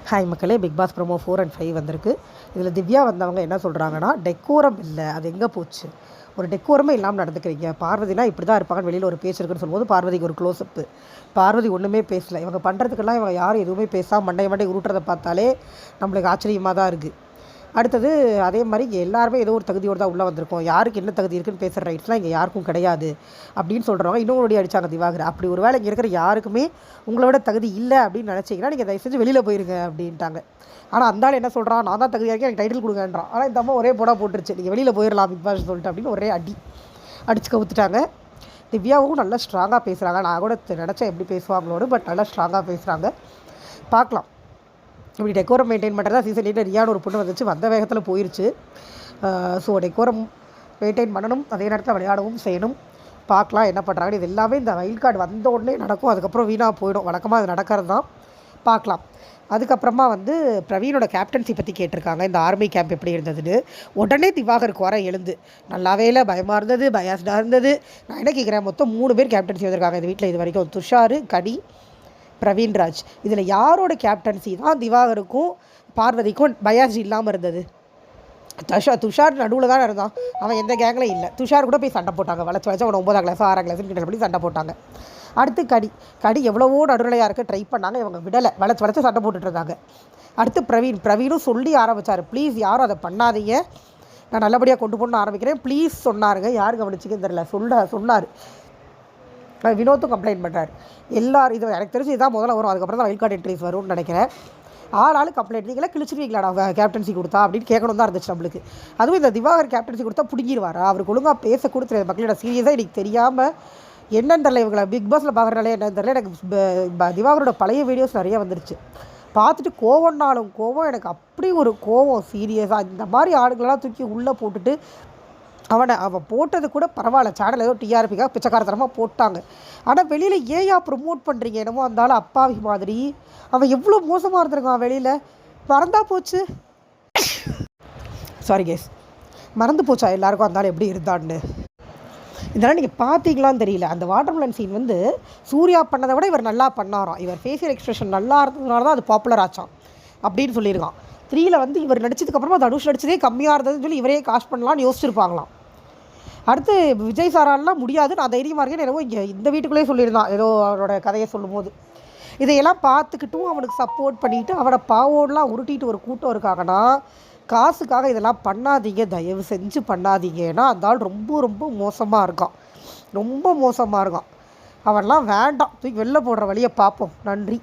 Hi மக்களே, big pass promo 4 and 5 வந்திருக்கு. இதில் திவ்யா வந்தவங்க என்ன சொல்கிறாங்கன்னா, டெக்கோரம் இல்லை, அது எங்கே போச்சு, ஒரு டெக்கோரமே இல்லாமல் நடந்துக்கிறீங்க. பார்வதினா இப்படி தான் இருப்பாங்கன்னு வெளியில் ஒரு பேச்சு இருக்குன்னு சொல்லும்போது பார்வதிக்கு ஒரு க்ளோஸ்அப்பு. பார்வதி ஒன்றுமே பேசலை. இவங்க பண்ணுறதுக்கெல்லாம் இவங்க யாரும் எதுவுமே பேசாமல் மண்டை உருட்டுறதை பார்த்தாலே நம்மளுக்கு ஆச்சரியமாக தான் இருக்குது. அடுத்தது அதே மாதிரி இங்கே எல்லாருமே ஏதோ ஒரு தகுதியோடு தான் உள்ளே வந்திருக்கோம். யாருக்கு என்ன தகுதி இருக்குன்னு பேசுகிற ரைட்ஸ்லாம் இங்கே யாருக்கும் கிடையாது அப்படின்னு சொல்கிறவங்க இன்னொரு அடித்தாங்க திவாகர். அப்படி ஒரு வேளை இங்கே இருக்கிற யாருக்குமே உங்களோட தகுதி இல்லை அப்படின்னு நினச்சிங்கன்னா நீங்கள் தயவு செஞ்சு வெளியில் போயிருங்க அப்படின்ட்டாங்க. ஆனால் அந்த என்ன சொல்கிறான், நான் தான் தகுதியாக இருக்கேன், எனக்கு டைட்டில் கொடுங்கன்றான். ஆனால் இந்த அம்மா ஒரே போடா போட்டுருச்சு, நீங்கள் வெளியில் போயிடலாம் பிக் பாஸ் சொல்லிட்டு அப்படின்னு ஒரே அடிச்சு கவுத்துட்டாங்க. திவ்யாவும் நல்லா ஸ்ட்ராங்காக பேசுகிறாங்க. நான் கூட நினச்சேன் எப்படி பேசுவாங்களோடு, பட் நல்லா ஸ்ட்ராங்காக பேசுகிறாங்க. பார்க்கலாம். இப்படி டெக்கோரம் மெயின்டைன் பண்ணுறதா சீசன் 8 ரியான்னு ஒரு பொண்ணு வந்துச்சு, வந்த வேகத்தில் போயிடுச்சு. ஸோ டெக்கோரம் மெயின்டைன் பண்ணணும், அதே நேரத்தில் விளையாடவும் செய்யணும். பார்க்கலாம் என்ன பண்ணுறாங்க. இது எல்லாமே இந்த வைல்ட் கார்டு வந்த உடனே நடக்கும், அதுக்கப்புறம் வீணாக போயிடும். வழக்கமாக அது நடக்கிறது தான். பார்க்கலாம். அதுக்கப்புறமா பிரவீனோட கேப்டன்சி பற்றி கேட்டிருக்காங்க. இந்த ஆர்மி கேம்ப் எப்படி இருந்ததுன்னு. உடனே திவாகருக்கு வர எழுந்து நல்லாவே இல்லை, பயமாக இருந்தது, பயாஸ்டாக இருந்தது. நான் என்ன கேட்குறேன், மொத்தம் 3 பேர் கேப்டன்சி வந்திருக்காங்க இந்த வீட்டில் இது வரைக்கும். துஷார், கனி, பிரவீன்ராஜ். இதில் யாரோட கேப்டன்சி தான் திவாகருக்கும் பார்வதிக்கும் பயாஸ் இல்லாமல் இருந்தது? துஷார் நடுவில் தான் இருந்தான். அவன் எந்த கேங்லையும் இல்லை. துஷார் கூட போய் சண்டை போட்டாங்க. வளைச்சு அவனை 9ஆம் கிளாஸ் 6ஆம் கிளாஸ்ன்னு கிட்ட சண்டை போட்டாங்க. அடுத்து கடி எவ்வளவோ நடுநிலையாக இருக்க ட்ரை பண்ணாங்க, இவங்க விடலை, வளைச்சு சண்டை போட்டுட்டு இருந்தாங்க. அடுத்து பிரவீனும் சொல்லி ஆரம்பித்தார், ப்ளீஸ் யாரும் அதை பண்ணாதீங்க, நான் நல்லபடியாக கொண்டு போகணுன்னு ஆரம்பிக்கிறேன் ப்ளீஸ் சொன்னாருங்க. யார் கவனிச்சுக்குன்னு தெரியல, சொன்னார். வினோத்தும் கம்ப்ளைண்ட் பண்ணுறாரு. எல்லோரும் இது எனக்கு தெரிஞ்சு இதுதான் முதல்ல வரும், அதுக்கப்புறம் தான் வைல்ட் கார்டு என்ட்ரிஸ் வரும்னு நினைக்கிறேன். ஆள் கம்ப்ளைண்ட், நீங்களே கிழிச்சிருவீங்களாடா கேப்டன்சி கொடுத்தா அப்படின்னு கேட்கணும் தான் இருந்துச்சு நம்மளுக்கு. அதுவும் இந்த திவாகர் கேப்டன்சி கொடுத்தா பிடிங்கிடுவாரா? அவருக்கு ஒழுங்காக பேச கொடுத்துருது மக்களோட சீரியஸாக எனக்கு தெரியாமல் என்னன்னு தெரியல. இவங்களை பிக் பாஸில் பார்க்குறனாலே என்னன்னு தெரியல. எனக்கு திவாகரோட பழைய வீடியோஸ் நிறைய வந்துருச்சு. பார்த்துட்டு கோவம்னாலும் கோவம், எனக்கு அப்படி ஒரு கோவம் சீரியஸாக. இந்த மாதிரி ஆளுங்களெல்லாம் தூக்கி உள்ளே போட்டுட்டு அவன் போட்டது கூட பரவாயில்ல, சேனல் ஏதோ டிஆர்பிக்காக பிச்சைக்காரத்தனமாக போட்டாங்க. ஆனால் வெளியில் ஏயா ப்ரொமோட் பண்ணுறீங்க? என்னமோ அந்தாலும் அப்பாவி மாதிரி. அவன் எவ்வளோ மோசமாக இருந்திருக்கான் வெளியில். மறந்தா போச்சு, சாரி கேஸ், மறந்து போச்சா எல்லாருக்கும் அந்தாலும் எப்படி இருந்தான்னு. இதெல்லாம் நீங்கள் பார்த்தீங்களான்னு தெரியல. அந்த வாட்டர்மெலன் சீன் சூர்யா பண்ணதை விட இவர் நல்லா பண்ணாராம். இவர் ஃபேஷியல் எக்ஸ்பிரஷன் நல்லா இருந்ததுனால தான் அது பாப்புலர் ஆச்சான் அப்படின்னு சொல்லியிருக்கான். 3ல் இவர் நடிச்சதுக்கப்புறமா தனுஷ் நடிச்சதே கம்மியாக இருந்ததுன்னு சொல்லி இவரே காஸ்ட் பண்ணலான்னு யோசிச்சிருப்பாங்களாம். அடுத்து விஜய் சாராலாம் முடியாது, நான் தைரியமாக இருக்கேன்னு என்னவோ இங்கே இந்த வீட்டுக்குள்ளேயே சொல்லியிருந்தான் ஏதோ அவரோட கதையை சொல்லும்போது. இதையெல்லாம் பார்த்துக்கிட்டும் அவனுக்கு சப்போர்ட் பண்ணிவிட்டு அவனை பாவோடலாம் உருட்டிட்டு ஒரு கூட்டம் இருக்காங்கன்னா, காசுக்காக இதெல்லாம் பண்ணாதீங்க, தயவு செஞ்சு பண்ணாதீங்க. ஏன்னா அந்த ஆள் ரொம்ப ரொம்ப மோசமாக இருக்கான், ரொம்ப மோசமாக இருக்கான். அவன்லாம் வேண்டாம், தூக்கி வெளில போடுற வழியை பார்ப்போம். நன்றி.